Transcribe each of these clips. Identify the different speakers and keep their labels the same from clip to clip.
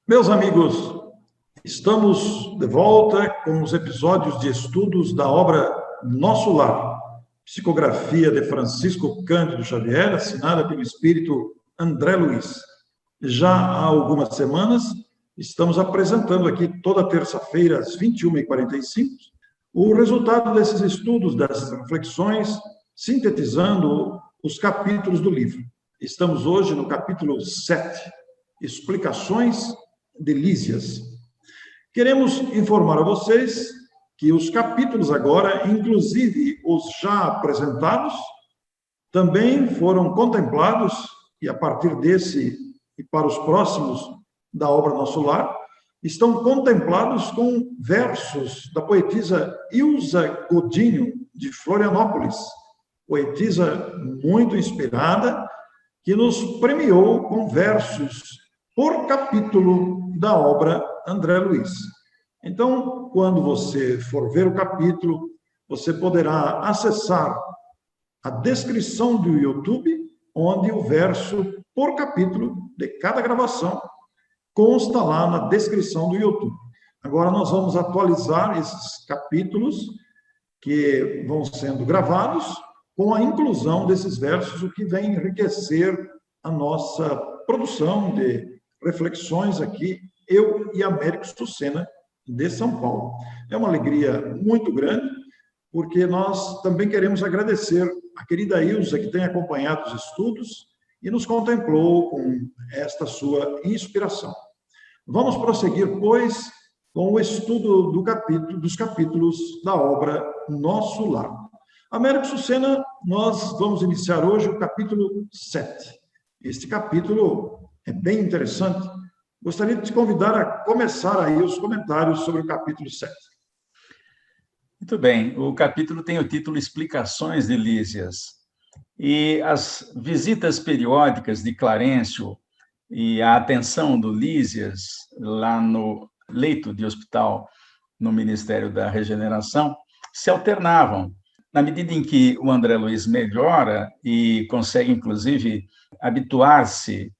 Speaker 1: Meus amigos, estamos de volta com os episódios de estudos da obra Nosso Lar, psicografia de Francisco Cândido Xavier, assinada pelo espírito André Luiz. Já há algumas semanas, estamos apresentando aqui toda terça-feira, às 21h45, o resultado desses estudos, dessas reflexões, sintetizando os capítulos do livro. Estamos hoje no capítulo 7, Explicações de Lísias. Queremos informar a vocês que os capítulos agora, inclusive os já apresentados, também foram contemplados, e a partir desse e para os próximos da obra Nosso Lar, estão contemplados com versos da poetisa Ilza Godinho, de Florianópolis, poetisa muito inspirada, que nos premiou com versos por capítulo da obra André Luiz. Então, quando você for ver o capítulo, você poderá acessar a descrição do YouTube, onde o verso por capítulo de cada gravação consta lá na descrição do YouTube. Agora nós vamos atualizar esses capítulos que vão sendo gravados com a inclusão desses versos, o que vem enriquecer a nossa produção de reflexões aqui, eu e Américo Sucena, de São Paulo. É uma alegria muito grande, porque nós também queremos agradecer a querida Ilza, que tem acompanhado os estudos e nos contemplou com esta sua inspiração. Vamos prosseguir, pois, com o estudo dos capítulos da obra Nosso Lar. Américo Sucena, nós vamos iniciar hoje o capítulo 7. Este capítulo é bem interessante. Gostaria de te convidar a começar aí os comentários sobre o capítulo 7.
Speaker 2: Muito bem. O capítulo tem o título Explicações de Lísias. E as visitas periódicas de Clarencio e a atenção do Lísias lá no leito de hospital no Ministério da Regeneração se alternavam. Na medida em que o André Luiz melhora e consegue, inclusive, habituar-se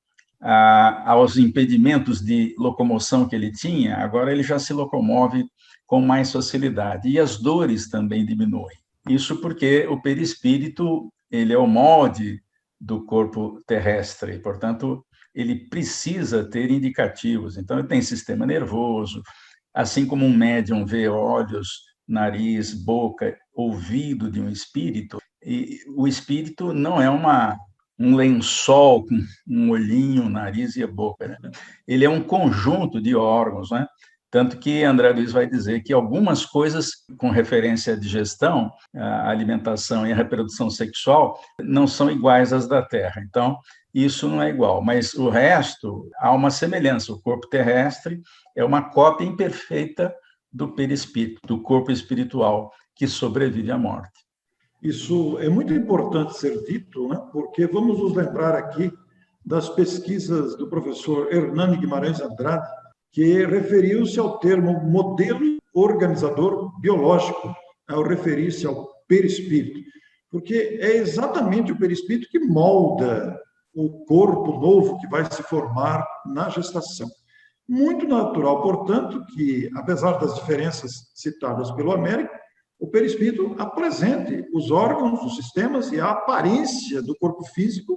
Speaker 2: aos impedimentos de locomoção que ele tinha, agora ele já se locomove com mais facilidade. E as dores também diminuem. Isso porque o perispírito ele é o molde do corpo terrestre, portanto, ele precisa ter indicativos. Então, ele tem sistema nervoso, assim como um médium vê olhos, nariz, boca, ouvido de um espírito, e o espírito não é um lençol com um olhinho, nariz e a boca, né? Ele é um conjunto de órgãos, né? Tanto que André Luiz vai dizer que algumas coisas com referência à digestão, à alimentação e à reprodução sexual não são iguais às da Terra. Então, isso não é igual, mas o resto há uma semelhança. O corpo terrestre é uma cópia imperfeita do perispírito, do corpo espiritual que sobrevive à morte.
Speaker 1: Isso é muito importante ser dito, né? Porque vamos nos lembrar aqui das pesquisas do professor Hernani Guimarães Andrade, que referiu-se ao termo modelo organizador biológico, ao referir-se ao perispírito, porque é exatamente o perispírito que molda o corpo novo que vai se formar na gestação. Muito natural, portanto, que, apesar das diferenças citadas pelo Américo, o perispírito apresente os órgãos, os sistemas e a aparência do corpo físico,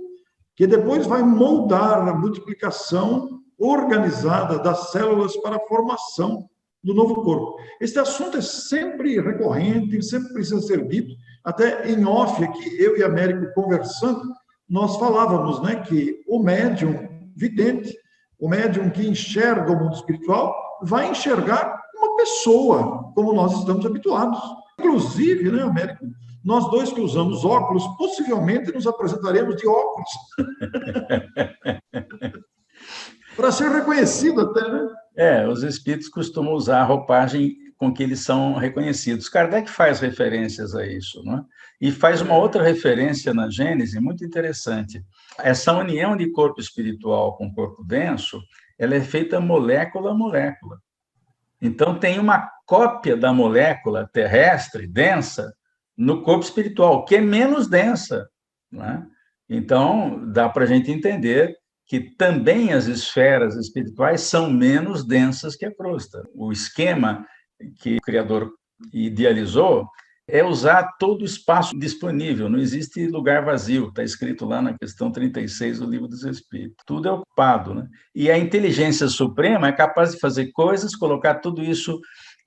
Speaker 1: que depois vai moldar a multiplicação organizada das células para a formação do novo corpo. Este assunto é sempre recorrente, sempre precisa ser dito, até em off aqui, eu e Américo conversando, nós falávamos, né, que o médium vidente, o médium que enxerga o mundo espiritual, vai enxergar uma pessoa, como nós estamos habituados. Inclusive, né, Américo, Nós dois que usamos óculos, possivelmente nos apresentaremos de óculos. Para ser reconhecido até, né?
Speaker 2: Os espíritos costumam usar a roupagem com que eles são reconhecidos. Kardec faz referências a isso, não é? E faz uma outra referência na Gênese, muito interessante. Essa união de corpo espiritual com corpo denso, ela é feita molécula a molécula. Então, tem uma cópia da molécula terrestre, densa, no corpo espiritual, que é menos densa, não é? Então, dá para a gente entender que também as esferas espirituais são menos densas que a crosta. O esquema que o Criador idealizou é usar todo o espaço disponível, não existe lugar vazio, está escrito lá na questão 36 do Livro dos Espíritos. Tudo é ocupado, né? E a inteligência suprema é capaz de fazer coisas, colocar tudo isso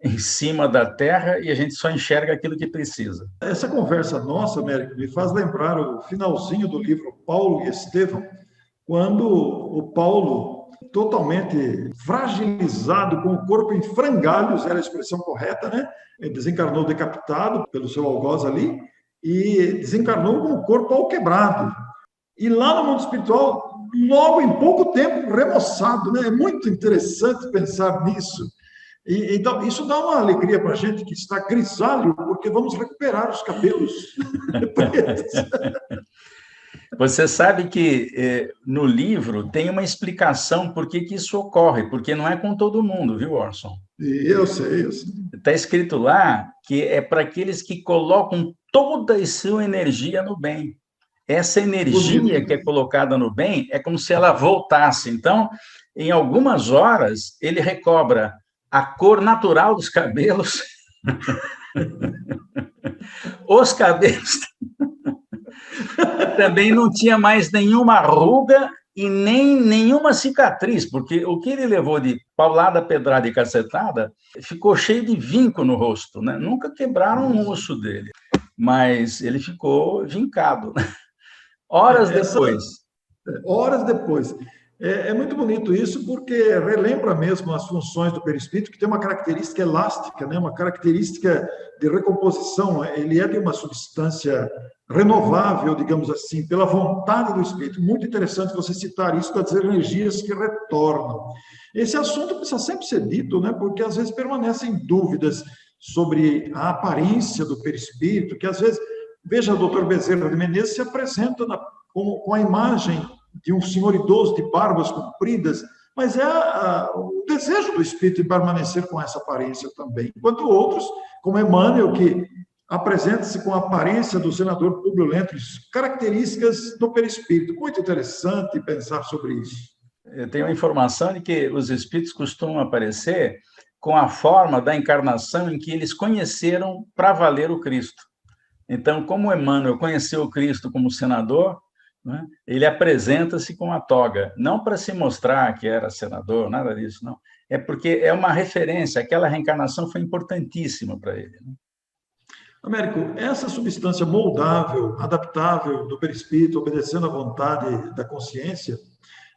Speaker 2: em cima da Terra e a gente só enxerga aquilo que precisa.
Speaker 1: Essa conversa nossa, Américo, me faz lembrar o finalzinho do livro Paulo e Estevão, quando o Paulo, totalmente fragilizado, com o corpo em frangalhos, era a expressão correta, né? Ele desencarnou decapitado pelo seu algoz ali e desencarnou com o corpo alquebrado. E lá no mundo espiritual, logo em pouco tempo, remoçado, né? É muito interessante pensar nisso. Então, isso dá uma alegria para a gente que está grisalho, porque vamos recuperar os cabelos pretos.
Speaker 2: Você sabe que no livro tem uma explicação por que isso ocorre, porque não é com todo mundo, viu, Orson?
Speaker 1: Eu sei.
Speaker 2: Está escrito lá que é para aqueles que colocam toda a sua energia no bem. Essa energia que é colocada no bem é como se ela voltasse. Então, em algumas horas, ele recobra a cor natural dos cabelos, os cabelos também não tinha mais nenhuma ruga e nem nenhuma cicatriz, porque o que ele levou de paulada, pedrada e cacetada ficou cheio de vinco no rosto, né? Nunca quebraram um osso dele, mas ele ficou vincado. Horas
Speaker 1: depois. É muito bonito isso, porque relembra mesmo as funções do perispírito, que tem uma característica elástica, né? Uma característica de recomposição. Ele é de uma substância renovável, digamos assim, pela vontade do espírito. Muito interessante você citar isso das energias que retornam. Esse assunto precisa sempre ser dito, né? Porque às vezes permanecem dúvidas sobre a aparência do perispírito, que às vezes, veja, o doutor Bezerra de Menezes se apresenta com a imagem de um senhor idoso de barbas compridas, mas é o desejo do espírito de permanecer com essa aparência também. Enquanto outros, como Emmanuel, que apresenta-se com a aparência do senador Públio Lentulus, características do perispírito. Muito interessante pensar sobre isso.
Speaker 2: Eu tenho a informação de que os espíritos costumam aparecer com a forma da encarnação em que eles conheceram para valer o Cristo. Então, como Emmanuel conheceu o Cristo como senador, né, ele apresenta-se com a toga, não para se mostrar que era senador, nada disso, não. É porque é uma referência, aquela reencarnação foi importantíssima para ele. Né?
Speaker 1: Américo, essa substância moldável, adaptável do perispírito, obedecendo à vontade da consciência,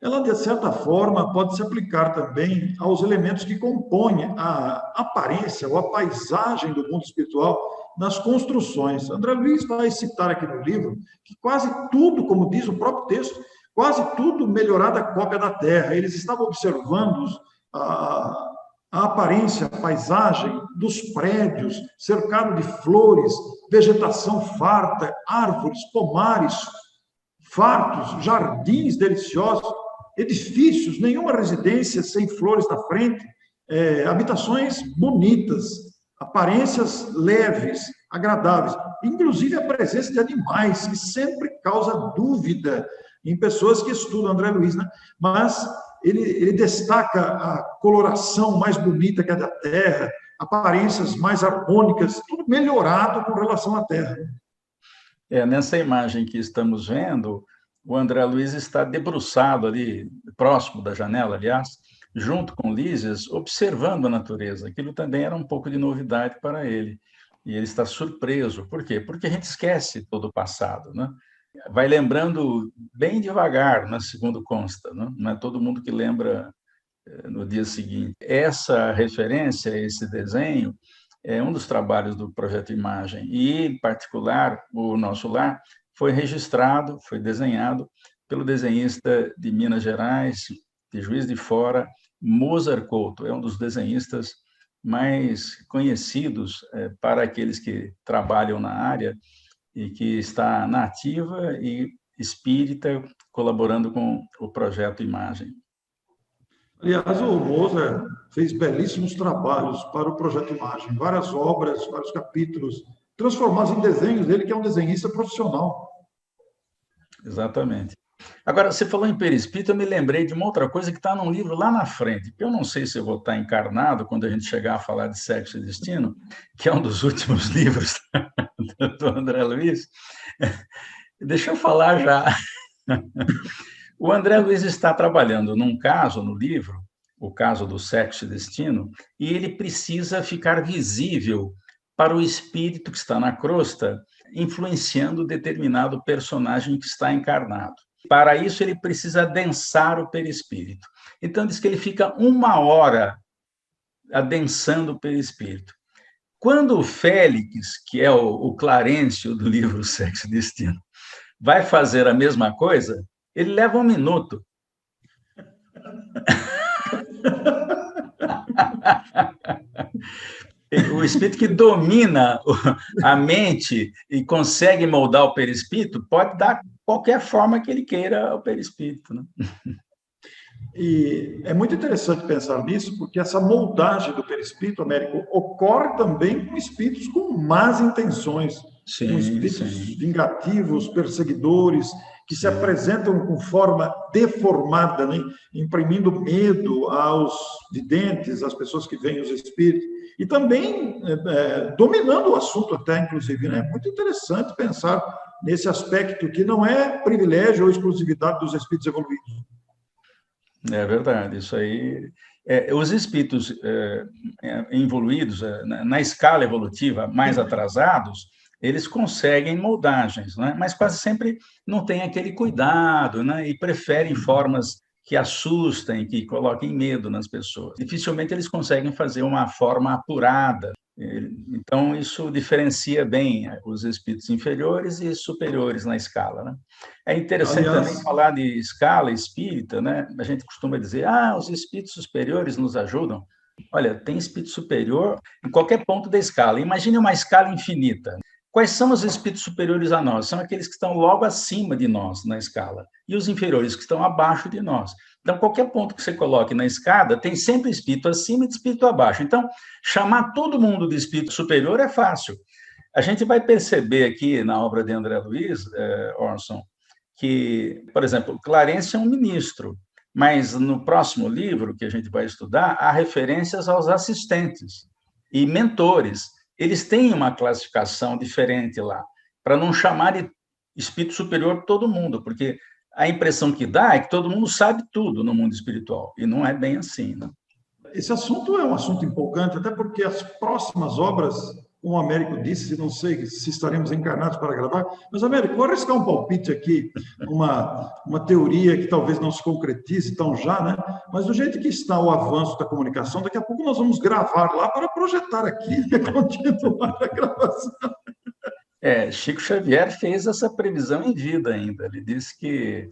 Speaker 1: ela, de certa forma, pode se aplicar também aos elementos que compõem a aparência ou a paisagem do mundo espiritual nas construções. André Luiz vai citar aqui no livro que quase tudo, como diz o próprio texto, quase tudo melhorada a cópia da Terra. Eles estavam observando a aparência, a paisagem dos prédios, cercado de flores, vegetação farta, árvores, pomares fartos, jardins deliciosos, edifícios, nenhuma residência sem flores na frente, habitações bonitas, aparências leves, agradáveis, inclusive a presença de animais, que sempre causa dúvida em pessoas que estudam André Luiz, né? Mas ele destaca a coloração mais bonita que a da Terra, aparências mais harmônicas, tudo melhorado com relação à Terra.
Speaker 2: Nessa imagem que estamos vendo, o André Luiz está debruçado ali, próximo da janela, aliás, junto com Lísias, observando a natureza. Aquilo também era um pouco de novidade para ele. E ele está surpreso. Por quê? Porque a gente esquece todo o passado, né? Vai lembrando bem devagar, né, segundo consta, né? Não é todo mundo que lembra no dia seguinte. Essa referência, esse desenho, é um dos trabalhos do Projeto Imagem, e, em particular, o Nosso Lar foi registrado, foi desenhado pelo desenhista de Minas Gerais, de Juiz de Fora, Mozart Couto. É um dos desenhistas mais conhecidos para aqueles que trabalham na área e que está na ativa e espírita, colaborando com o Projeto Imagem.
Speaker 1: Aliás, o Mozart fez belíssimos trabalhos para o Projeto Imagem, várias obras, vários capítulos, transformados em desenhos dele, que é um desenhista profissional.
Speaker 2: Exatamente. Agora, você falou em perispírito, eu me lembrei de uma outra coisa que está num livro lá na frente, que eu não sei se eu vou estar encarnado quando a gente chegar a falar de Sexo e Destino, que é um dos últimos livros do André Luiz. Deixa eu falar já. O André Luiz está trabalhando num caso no livro, o caso do Sexo e Destino, e ele precisa ficar visível para o espírito que está na crosta, influenciando determinado personagem que está encarnado. Para isso, ele precisa adensar o perispírito. Então, diz que ele fica 1 hora adensando o perispírito. Quando o Félix, que é o Clarencio do livro Sexo e Destino, vai fazer a mesma coisa, ele leva 1 minuto. O espírito que domina a mente e consegue moldar o perispírito pode dar qualquer forma que ele queira ao perispírito, né?
Speaker 1: E é muito interessante pensar nisso, porque essa moldagem do perispírito, Américo, ocorre também com espíritos com más intenções, com espíritos vingativos, perseguidores, que se apresentam com forma deformada, né? Imprimindo medo aos videntes, às pessoas que veem os espíritos, e também dominando o assunto até, inclusive, né? É muito interessante pensar nesse aspecto que não é privilégio ou exclusividade dos espíritos evoluídos.
Speaker 2: É verdade, isso aí. Os espíritos evoluídos, na escala evolutiva mais atrasados, eles conseguem moldagens, né? Mas quase sempre não tem aquele cuidado, né? E preferem formas que assustem, que coloquem medo nas pessoas. Dificilmente eles conseguem fazer uma forma apurada. Então, isso diferencia bem os espíritos inferiores e superiores na escala, né? É interessante também falar de escala espírita, né? A gente costuma dizer, os espíritos superiores nos ajudam. Olha, tem espírito superior em qualquer ponto da escala. Imagine uma escala infinita. Quais são os espíritos superiores a nós? São aqueles que estão logo acima de nós na escala. E os inferiores que estão abaixo de nós. Então, qualquer ponto que você coloque na escada, tem sempre espírito acima e espírito abaixo. Então, chamar todo mundo de espírito superior é fácil. A gente vai perceber aqui na obra de André Luiz, Orson, que, por exemplo, Clarencio é um ministro, mas no próximo livro que a gente vai estudar, há referências aos assistentes e mentores. Eles têm uma classificação diferente lá, para não chamar de espírito superior todo mundo, porque a impressão que dá é que todo mundo sabe tudo no mundo espiritual, e não é bem assim, né?
Speaker 1: Esse assunto é um assunto empolgante, até porque as próximas obras, como o Américo disse, não sei se estaremos encarnados para gravar, mas, Américo, vou arriscar um palpite aqui, uma teoria que talvez não se concretize tão já, né? Mas do jeito que está o avanço da comunicação, daqui a pouco nós vamos gravar lá para projetar aqui e continuar a gravação.
Speaker 2: Chico Xavier fez essa previsão em vida ainda. Ele disse que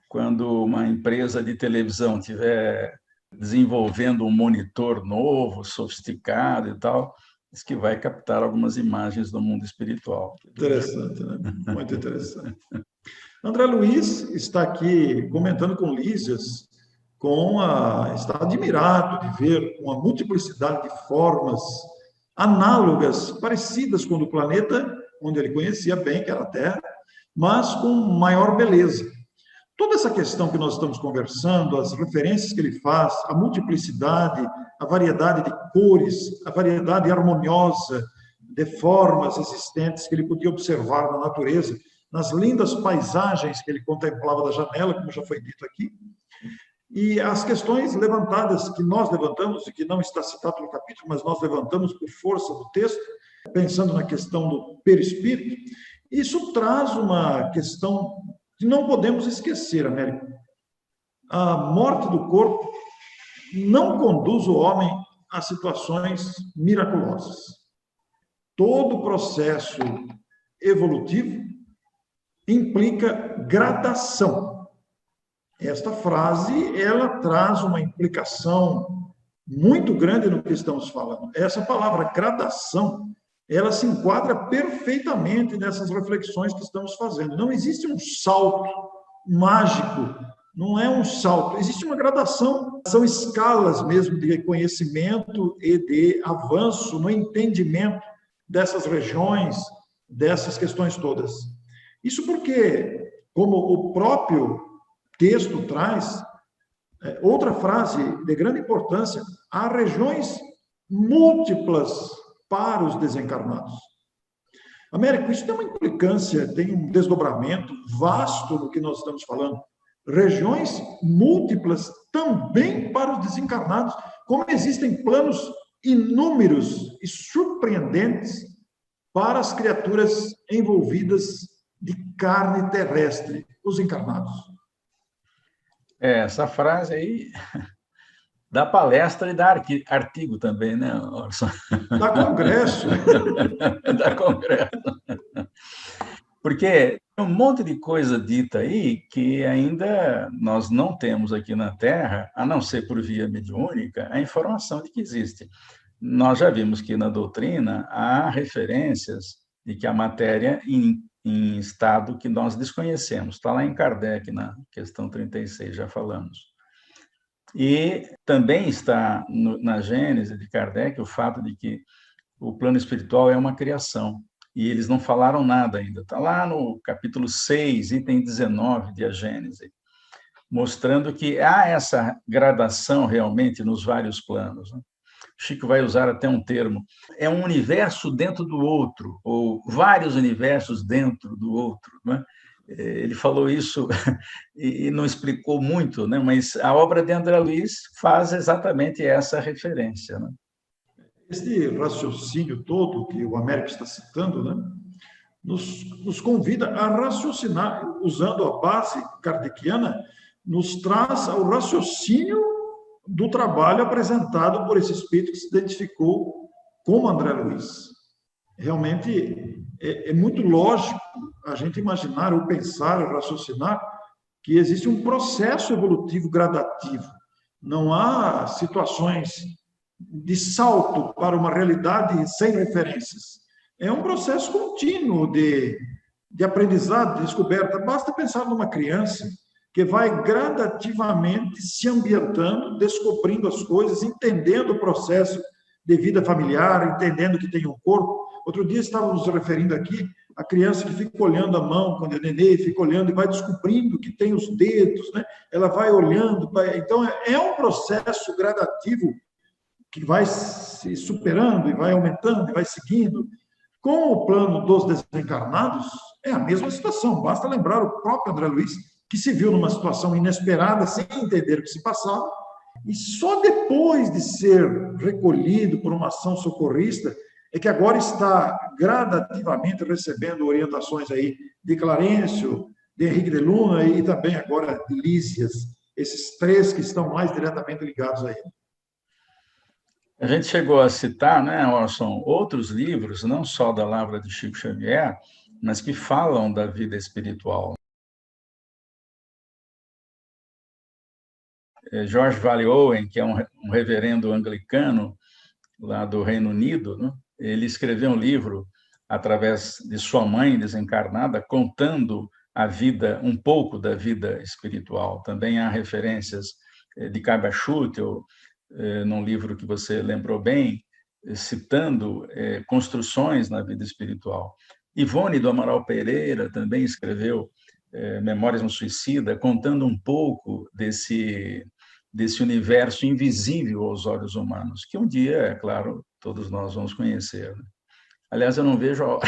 Speaker 2: quando uma empresa de televisão estiver desenvolvendo um monitor novo, sofisticado e tal, diz que vai captar algumas imagens do mundo espiritual.
Speaker 1: Interessante, né? Muito interessante. André Luiz está aqui comentando com Lísias, está admirado de ver uma multiplicidade de formas análogas, parecidas com o do planeta, onde ele conhecia bem, que era a Terra, mas com maior beleza. Toda essa questão que nós estamos conversando, as referências que ele faz, a multiplicidade, a variedade de cores, a variedade harmoniosa de formas existentes que ele podia observar na natureza, nas lindas paisagens que ele contemplava da janela, como já foi dito aqui, e as questões levantadas, que nós levantamos, e que não está citado no capítulo, mas nós levantamos por força do texto, pensando na questão do perispírito, isso traz uma questão que não podemos esquecer, Américo. A morte do corpo não conduz o homem a situações miraculosas. Todo processo evolutivo implica gradação. Esta frase, ela traz uma implicação muito grande no que estamos falando. Essa palavra gradação, ela se enquadra perfeitamente nessas reflexões que estamos fazendo. Não existe um salto mágico, não é um salto, existe uma gradação, são escalas mesmo de conhecimento e de avanço no entendimento dessas regiões, dessas questões todas. Isso porque, como o próprio texto traz, outra frase de grande importância, há regiões múltiplas para os desencarnados. Américo, isso tem uma implicância, tem um desdobramento vasto no que nós estamos falando. Regiões múltiplas também para os desencarnados, como existem planos inúmeros e surpreendentes para as criaturas envolvidas de carne terrestre, os encarnados.
Speaker 2: Essa frase aí dá palestra e dá artigo também, né, Orson?
Speaker 1: Dá congresso.
Speaker 2: Dá congresso. Porque tem um monte de coisa dita aí que ainda nós não temos aqui na Terra, a não ser por via mediúnica, a informação de que existe. Nós já vimos que na doutrina há referências de que a matéria em estado que nós desconhecemos. Está lá em Kardec, na questão 36, já falamos. E também está na Gênese de Kardec o fato de que o plano espiritual é uma criação. E eles não falaram nada ainda. Está lá no capítulo 6, item 19 de A Gênese, mostrando que há essa gradação realmente nos vários planos, né? Chico vai usar até um termo, é um universo dentro do outro, ou vários universos dentro do outro, né? Ele falou isso e não explicou muito, né? Mas a obra de André Luiz faz exatamente essa referência, né?
Speaker 1: Este raciocínio todo que o Américo está citando, né, nos convida a raciocinar, usando a base kardeciana, nos traz ao raciocínio do trabalho apresentado por esse espírito que se identificou como André Luiz. Realmente é muito lógico a gente imaginar ou pensar ou raciocinar que existe um processo evolutivo gradativo. Não há situações de salto para uma realidade sem referências. É um processo contínuo de aprendizado, de descoberta. Basta pensar numa criança que vai gradativamente se ambientando, descobrindo as coisas, entendendo o processo de vida familiar, entendendo que tem um corpo. Outro dia estávamos nos referindo aqui a criança que fica olhando a mão quando é nenê, fica olhando e vai descobrindo que tem os dedos, né? Ela vai olhando. Então, é um processo gradativo que vai se superando e vai aumentando e vai seguindo. Com o plano dos desencarnados, é a mesma situação. Basta lembrar o próprio André Luiz, que se viu numa situação inesperada, sem entender o que se passava, e só depois de ser recolhido por uma ação socorrista, é que agora está gradativamente recebendo orientações aí de Clarencio, de Henrique de Luna e também agora de Lísias, esses três que estão mais diretamente ligados a ele.
Speaker 2: A gente chegou a citar, né, Orson, outros livros, não só da Lavra de Chico Xavier, mas que falam da vida espiritual. George Valley Owen, que é um reverendo anglicano lá do Reino Unido, né, ele escreveu um livro através de sua mãe desencarnada, contando a vida, um pouco da vida espiritual. Também há referências de Cabachútil, num livro que você lembrou bem, citando construções na vida espiritual. Ivone do Amaral Pereira também escreveu Memórias no Suicida, contando um pouco desse universo invisível aos olhos humanos, que um dia, é claro, todos nós vamos conhecer. Aliás, eu não vejo a...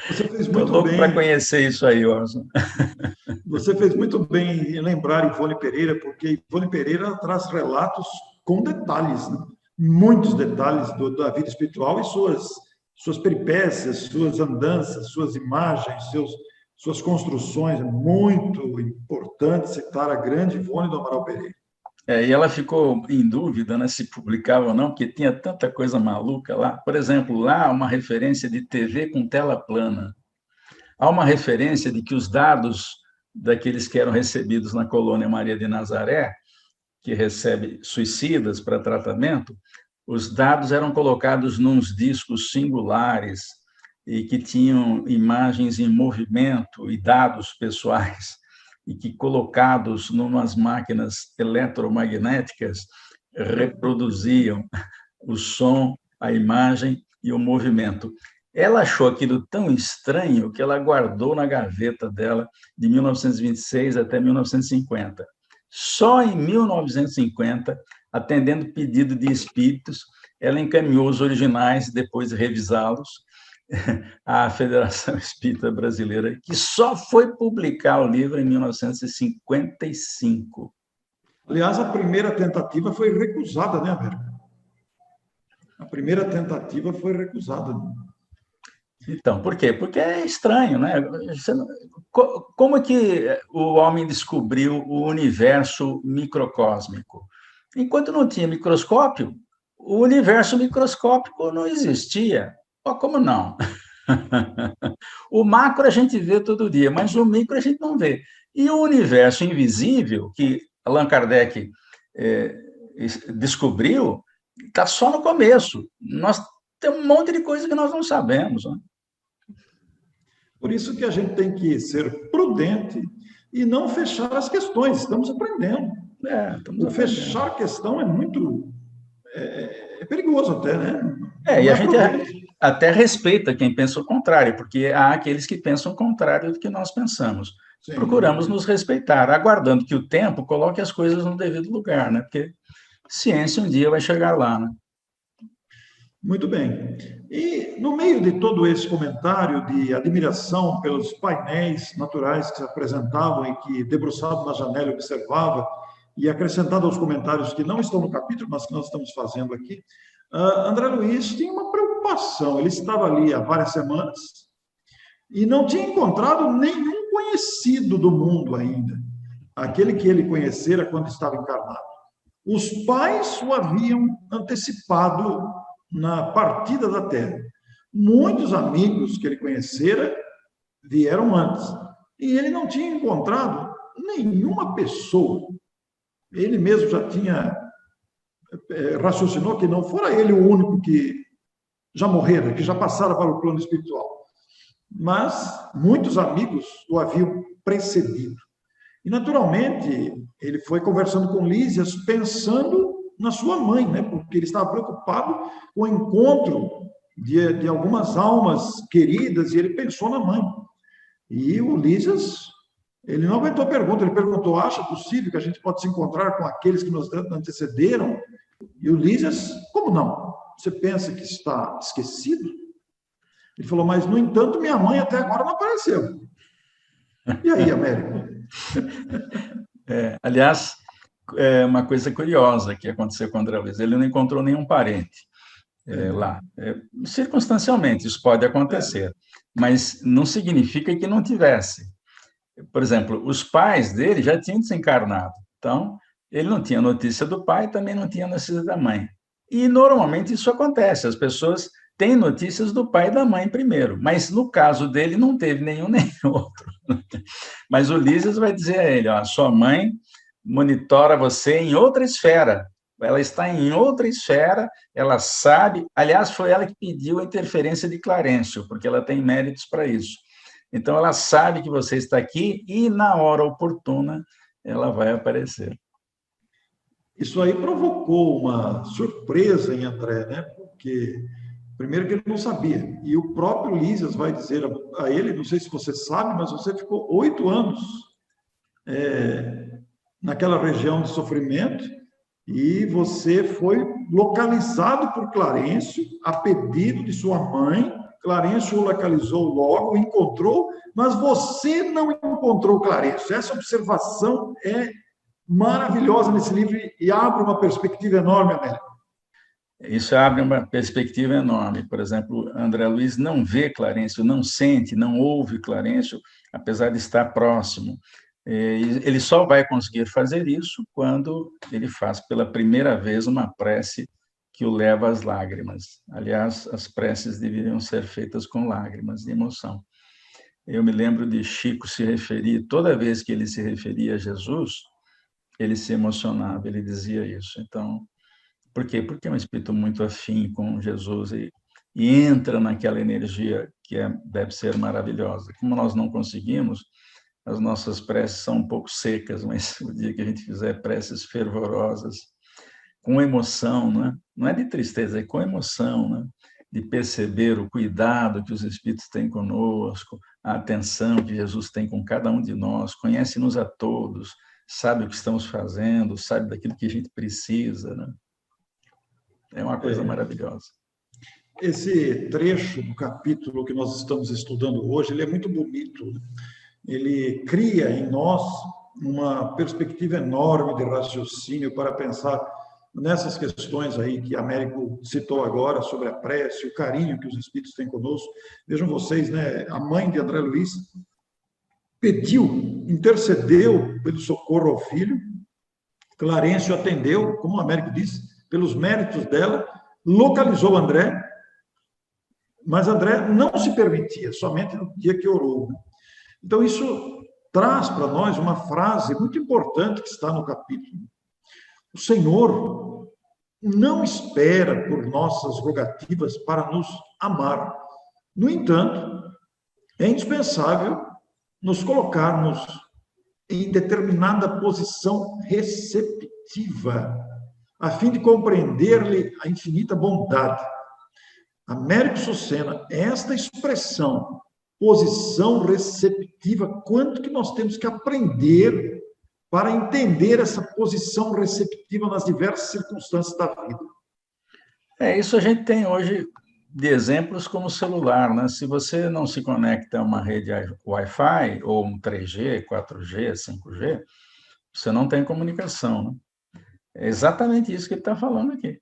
Speaker 2: Você fez muito bem para conhecer isso aí, Orson.
Speaker 1: Você fez muito bem em lembrar Ivone Pereira, porque Ivone Pereira traz relatos com detalhes, né? Muitos detalhes da vida espiritual e suas peripécias, suas andanças, suas imagens, suas construções, é muito importante citar a grande Ivone do Amaral Pereira.
Speaker 2: E ela ficou em dúvida, né, se publicava ou não, porque tinha tanta coisa maluca lá. Por exemplo, lá há uma referência de TV com tela plana. Há uma referência de que os dados daqueles que eram recebidos na colônia Maria de Nazaré, que recebe suicidas para tratamento, os dados eram colocados nos discos singulares e que tinham imagens em movimento e dados pessoais, e que, colocados em umas máquinas eletromagnéticas, reproduziam o som, a imagem e o movimento. Ela achou aquilo tão estranho que ela guardou na gaveta dela de 1926 até 1950. Só em 1950, atendendo pedido de espíritos, ela encaminhou os originais, depois de revisá-los, à Federação Espírita Brasileira, que só foi publicar o livro em 1955.
Speaker 1: Aliás, a primeira tentativa foi recusada, né, Américo? A primeira tentativa foi recusada.
Speaker 2: Então, por quê? Porque é estranho, né? Como é que o homem descobriu o universo microcósmico? Enquanto não tinha microscópio, o universo microscópico não existia. Como não? O macro a gente vê todo dia, mas o micro a gente não vê. E o universo invisível, que Allan Kardec descobriu, está só no começo. Nós temos um monte de coisa que nós não sabemos. Né?
Speaker 1: Por isso que a gente tem que ser prudente e não fechar as questões. Estamos aprendendo. Fechar a questão é muito... É perigoso até, né?
Speaker 2: E a gente até respeita quem pensa o contrário, porque há aqueles que pensam o contrário do que nós pensamos. Sim. Procuramos nos respeitar, aguardando que o tempo coloque as coisas no devido lugar, né? Porque ciência um dia vai chegar lá, né?
Speaker 1: Muito bem. E no meio de todo esse comentário de admiração pelos painéis naturais que se apresentavam e que, debruçado na janela, observava, e acrescentado aos comentários que não estão no capítulo, mas que nós estamos fazendo aqui, André Luiz tinha uma preocupação. Ele estava ali há várias semanas e não tinha encontrado nenhum conhecido do mundo ainda, aquele que ele conhecera quando estava encarnado. Os pais o haviam antecipado na partida da Terra. Muitos amigos que ele conhecera vieram antes. E ele não tinha encontrado nenhuma pessoa. Ele mesmo já tinha raciocinou que não fora ele o único que já morrera, que já passara para o plano espiritual. Mas muitos amigos o haviam precedido. E, naturalmente, ele foi conversando com Lísias, pensando na sua mãe, né? Porque ele estava preocupado com o encontro de algumas almas queridas, e ele pensou na mãe. E o Lísias, ele não aguentou a pergunta, ele perguntou: acha possível que a gente pode se encontrar com aqueles que nos antecederam? E o Lísias: como não? Você pensa que está esquecido? Ele falou: mas, no entanto, minha mãe até agora não apareceu. E aí, Américo?
Speaker 2: Aliás, uma coisa curiosa que aconteceu com o André Luiz: ele não encontrou nenhum parente lá. Circunstancialmente, isso pode acontecer, mas não significa que não tivesse. Por exemplo, os pais dele já tinham desencarnado, então ele não tinha notícia do pai, também não tinha notícia da mãe. E normalmente isso acontece, as pessoas têm notícias do pai e da mãe primeiro, mas no caso dele não teve nenhum nem outro. Mas o Lísias vai dizer a ele: ó, sua mãe monitora você em outra esfera, ela está em outra esfera, ela sabe, aliás, foi ela que pediu a interferência de Clarencio, porque ela tem méritos para isso. Então, ela sabe que você está aqui e, na hora oportuna, ela vai aparecer.
Speaker 1: Isso aí provocou uma surpresa em André, né? Porque, primeiro, que ele não sabia. E o próprio Lísias vai dizer a ele: não sei se você sabe, mas você ficou 8 anos naquela região de sofrimento e você foi localizado por Clarencio a pedido de sua mãe. Clarencio o localizou logo, o encontrou, mas você não encontrou Clarencio. Essa observação é maravilhosa nesse livro e abre uma perspectiva enorme, Américo.
Speaker 2: Isso abre uma perspectiva enorme. Por exemplo, André Luiz não vê Clarencio, não sente, não ouve Clarencio, apesar de estar próximo. Ele só vai conseguir fazer isso quando ele faz pela primeira vez uma prece que o leva às lágrimas. Aliás, as preces deveriam ser feitas com lágrimas de emoção. Eu me lembro de Chico se referir, toda vez que ele se referia a Jesus, ele se emocionava, ele dizia isso. Então, por quê? Porque é um espírito muito afim com Jesus e entra naquela energia que deve ser maravilhosa. Como nós não conseguimos, as nossas preces são um pouco secas, mas o dia que a gente fizer preces fervorosas, com emoção, não é de tristeza, é com emoção, de perceber o cuidado que os espíritos têm conosco, a atenção que Jesus tem com cada um de nós, conhece-nos a todos, sabe o que estamos fazendo, sabe daquilo que a gente precisa, É uma coisa maravilhosa.
Speaker 1: Esse trecho do capítulo que nós estamos estudando hoje, ele é muito bonito. Ele cria em nós uma perspectiva enorme de raciocínio para pensar nessas questões aí que Américo citou agora, sobre a prece, o carinho que os espíritos têm conosco. Vejam vocês, a mãe de André Luiz pediu, intercedeu pelo socorro ao filho, Clarencio atendeu, como o Américo disse, pelos méritos dela, localizou André, mas André não se permitia, somente no dia que orou. Então, isso traz para nós uma frase muito importante que está no capítulo. O Senhor não espera por nossas rogativas para nos amar. No entanto, é indispensável nos colocarmos em determinada posição receptiva, a fim de compreender-lhe a infinita bondade. Américo Sucena, esta expressão, posição receptiva, quanto que nós temos que aprender para entender essa posição receptiva nas diversas circunstâncias da vida.
Speaker 2: Isso a gente tem hoje de exemplos como o celular, Se você não se conecta a uma rede Wi-Fi, ou um 3G, 4G, 5G, você não tem comunicação, É exatamente isso que ele está falando aqui.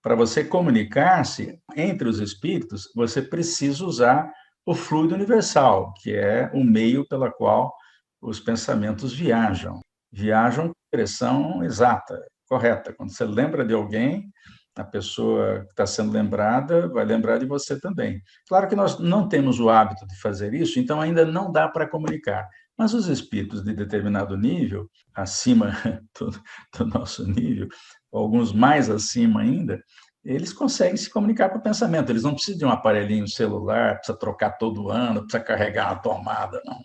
Speaker 2: Para você comunicar-se entre os espíritos, você precisa usar o fluido universal, que é o meio pela qual os pensamentos viajam. Viajam com direção exata, correta. Quando você lembra de alguém, a pessoa que está sendo lembrada vai lembrar de você também. Claro que nós não temos o hábito de fazer isso, então ainda não dá para comunicar. Mas os espíritos de determinado nível, acima do nosso nível, alguns mais acima ainda, eles conseguem se comunicar com o pensamento. Eles não precisam de um aparelhinho celular, precisa trocar todo ano, precisa carregar a tomada, não.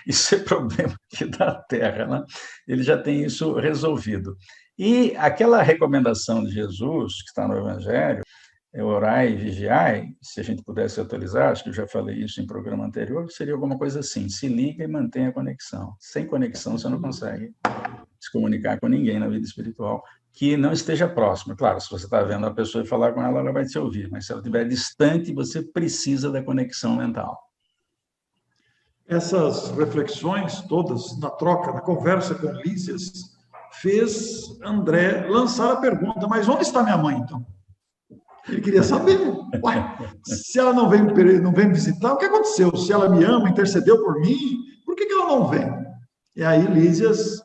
Speaker 2: Isso é problema aqui da Terra, Ele já tem isso resolvido. E aquela recomendação de Jesus, que está no Evangelho, orai e vigiai, se a gente pudesse atualizar, acho que eu já falei isso em programa anterior, seria alguma coisa assim, se liga e mantenha a conexão. Sem conexão, você não consegue se comunicar com ninguém na vida espiritual que não esteja próximo. Claro, se você está vendo a pessoa e falar com ela, ela vai te ouvir, mas se ela estiver distante, você precisa da conexão mental.
Speaker 1: Essas reflexões todas, na troca, na conversa com Lísias, fez André lançar a pergunta, mas onde está minha mãe, então? Ele queria saber, se ela não vem me visitar, o que aconteceu? Se ela me ama, intercedeu por mim, por que ela não vem? E aí Lísias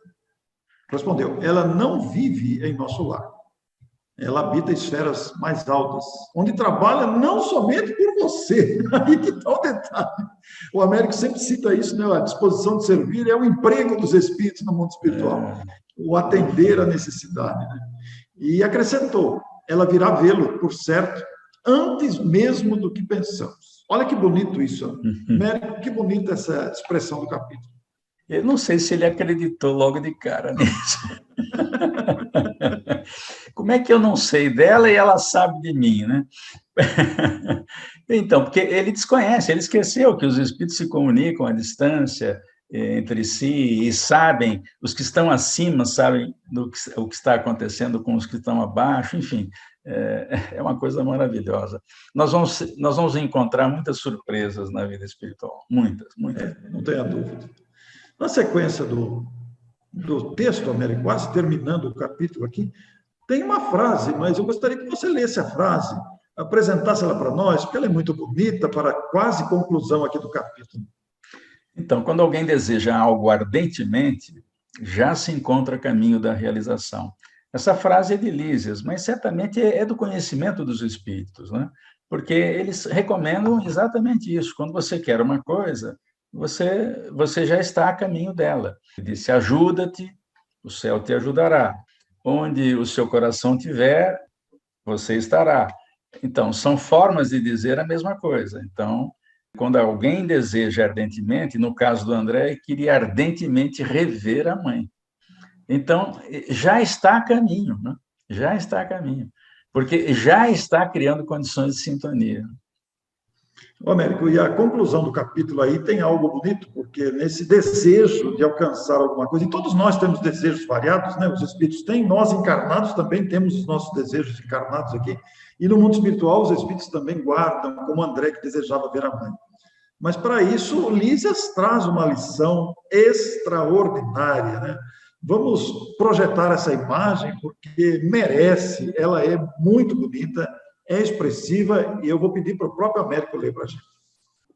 Speaker 1: respondeu, ela não vive em nosso lar. Ela habita esferas mais altas, onde trabalha não somente por você. Aí que está o detalhe. O Américo sempre cita isso, A disposição de servir é o emprego dos espíritos no mundo espiritual, o atender à necessidade. E acrescentou, ela virá vê-lo, por certo, antes mesmo do que pensamos. Olha que bonito isso. Américo, que bonita essa expressão do capítulo.
Speaker 2: Eu não sei se ele acreditou logo de cara nisso. Como é que eu não sei dela e ela sabe de mim, Então, porque ele desconhece, ele esqueceu que os espíritos se comunicam à distância entre si e sabem, os que estão acima sabem o que está acontecendo com os que estão abaixo, enfim, é uma coisa maravilhosa. Nós vamos encontrar muitas surpresas na vida espiritual, muitas.
Speaker 1: Não tenha dúvida. Na sequência do texto, Américo, quase terminando o capítulo aqui, tem uma frase, mas eu gostaria que você lesse a frase, apresentasse ela para nós, porque ela é muito bonita para a quase conclusão aqui do capítulo.
Speaker 2: Então, quando alguém deseja algo ardentemente, já se encontra caminho da realização. Essa frase é de Lísias, mas certamente é do conhecimento dos espíritos, né? Porque eles recomendam exatamente isso. Quando você quer uma coisa, você já está a caminho dela. Ele disse: ajuda-te, o céu te ajudará. Onde o seu coração tiver, você estará. Então, são formas de dizer a mesma coisa. Então, quando alguém deseja ardentemente, no caso do André, queria ardentemente rever a mãe. Então, já está a caminho, né? Já está a caminho, porque já está criando condições de sintonia.
Speaker 1: Ô, Américo, e a conclusão do capítulo aí tem algo bonito, porque nesse desejo de alcançar alguma coisa, e todos nós temos desejos variados, né? Os espíritos têm, nós encarnados também temos os nossos desejos encarnados aqui, e no mundo espiritual os espíritos também guardam, como André que desejava ver a mãe. Mas para isso, Lísias traz uma lição extraordinária, né? Vamos projetar essa imagem, porque merece, ela é muito bonita, é expressiva, e eu vou pedir para o próprio Américo ler para a gente.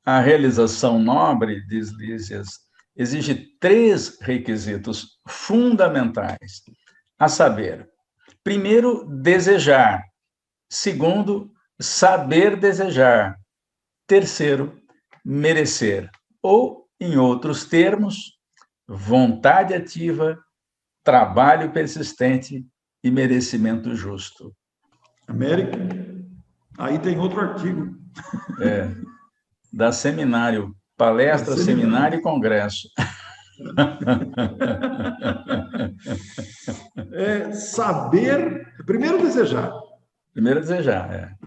Speaker 2: A realização nobre, diz Lísias, exige 3 requisitos fundamentais, a saber, primeiro, desejar; segundo, saber desejar; terceiro, merecer. Ou, em outros termos, vontade ativa, trabalho persistente e merecimento justo.
Speaker 1: Américo, aí tem outro artigo.
Speaker 2: Da seminário, palestra, seminário e congresso.
Speaker 1: Saber, primeiro desejar.
Speaker 2: Primeiro desejar,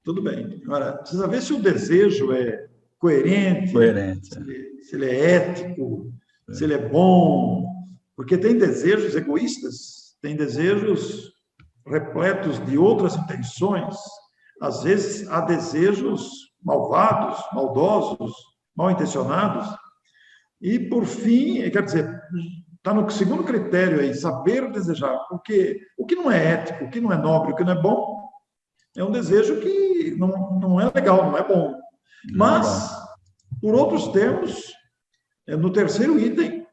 Speaker 1: Tudo bem. Agora, precisa ver se o desejo é coerente,
Speaker 2: coerente.
Speaker 1: se ele é ético, se ele é bom, porque tem desejos egoístas, tem desejos repletos de outras intenções. Às vezes há desejos malvados, maldosos, mal intencionados. E, por fim, quer dizer, está no segundo critério aí, saber desejar, porque o que não é ético, o que não é nobre, o que não é bom, é um desejo que não é legal, não é bom. Mas, por outros termos, no terceiro item,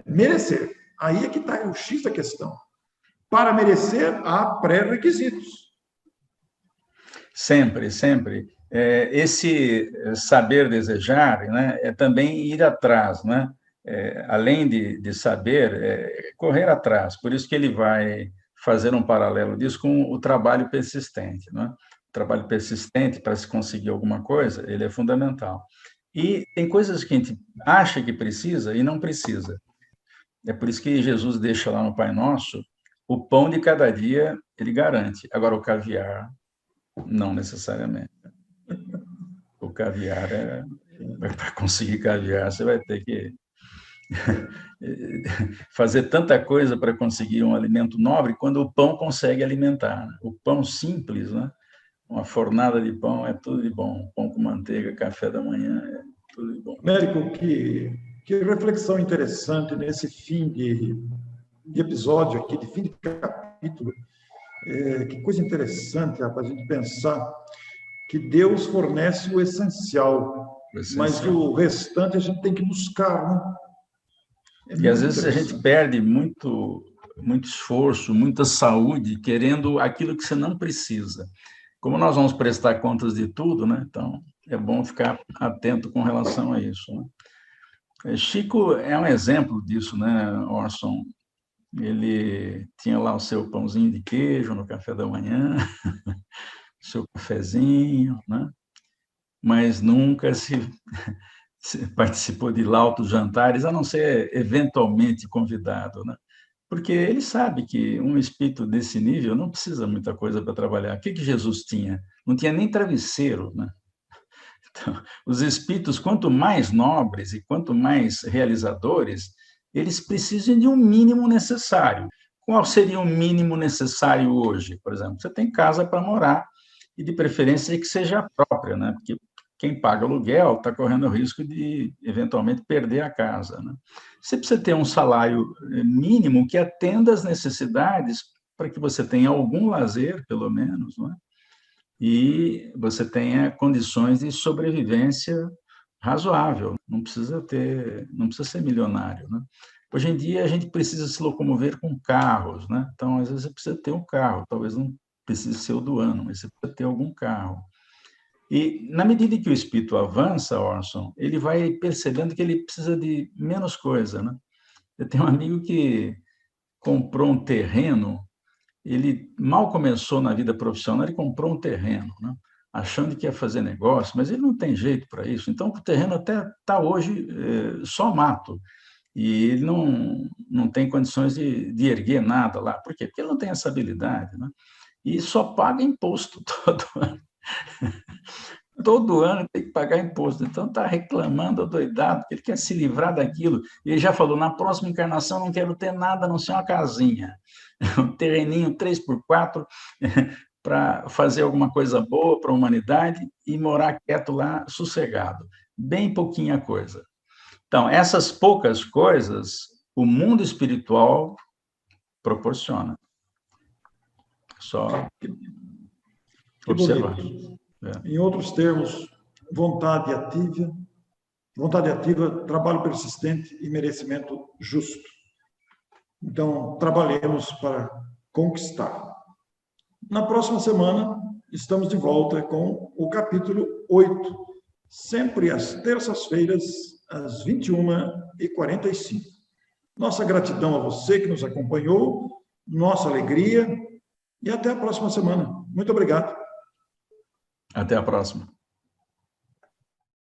Speaker 1: merecer. Aí é que está o X da questão. Para merecer, há pré-requisitos.
Speaker 2: Sempre, sempre. Esse saber desejar, né, é também ir atrás, né? Além de saber, correr atrás. Por isso que ele vai fazer um paralelo disso com o trabalho persistente, né? O trabalho persistente para se conseguir alguma coisa, ele é fundamental. E tem coisas que a gente acha que precisa e não precisa. É por isso que Jesus deixa lá no Pai Nosso, o pão de cada dia ele garante. Agora, o caviar, não necessariamente. O caviar, para conseguir caviar, você vai ter que fazer tanta coisa para conseguir um alimento nobre, quando o pão consegue alimentar. O pão simples, né? Uma fornada de pão é tudo de bom. Pão com manteiga, café da manhã, é tudo de bom.
Speaker 1: Américo, que reflexão interessante nesse fim de episódio aqui, de fim de capítulo. Que coisa interessante, rapaz, a gente pensar que Deus fornece o essencial, mas que o restante a gente tem que buscar, né?
Speaker 2: E às vezes a gente perde muito esforço, muita saúde, querendo aquilo que você não precisa. Como nós vamos prestar contas de tudo, né? Então é bom ficar atento com relação a isso, né? Chico é um exemplo disso, né, Orson? Ele tinha lá o seu pãozinho de queijo no café da manhã, seu cafezinho, né? Mas nunca se participou de lautos jantares, a não ser eventualmente convidado, né? Porque ele sabe que um espírito desse nível não precisa muita coisa para trabalhar. O que Jesus tinha? Não tinha nem travesseiro, né? Então, os espíritos, quanto mais nobres e quanto mais realizadores, eles precisam de um mínimo necessário. Qual seria o mínimo necessário hoje? Por exemplo, você tem casa para morar, e de preferência que seja própria, né? Porque quem paga aluguel está correndo o risco de, eventualmente, perder a casa, né? Você precisa ter um salário mínimo que atenda às necessidades para que você tenha algum lazer, pelo menos, não é? E você tenha condições de sobrevivência razoável, não precisa ser milionário, né? Hoje em dia a gente precisa se locomover com carros, né? Então às vezes você precisa ter um carro, talvez não precise ser o do ano, mas você precisa ter algum carro. E na medida que o espírito avança, Orson, ele vai percebendo que ele precisa de menos coisa, né? Eu tenho um amigo que comprou um terreno. Ele mal começou na vida profissional, ele comprou um terreno, né? Achando que ia fazer negócio, mas ele não tem jeito para isso. Então, o terreno até está hoje só mato. E ele não tem condições de erguer nada lá. Por quê? Porque ele não tem essa habilidade, né? E só paga imposto todo ano. Todo ano tem que pagar imposto. Então, está reclamando, adoidado, porque ele quer se livrar daquilo. E ele já falou, na próxima encarnação não quero ter nada, a não ser uma casinha. Um terreninho 3x4 para fazer alguma coisa boa para a humanidade e morar quieto lá, sossegado. Bem pouquinha coisa. Então, essas poucas coisas, o mundo espiritual proporciona. Só
Speaker 1: Que
Speaker 2: observar.
Speaker 1: bonito. Em outros termos, vontade ativa, trabalho persistente e merecimento justo. Então, trabalhemos para conquistar. Na próxima semana, estamos de volta com o capítulo 8, sempre às terças-feiras, às 21h45. Nossa gratidão a você que nos acompanhou, nossa alegria e até a próxima semana. Muito obrigado.
Speaker 2: Até a próxima.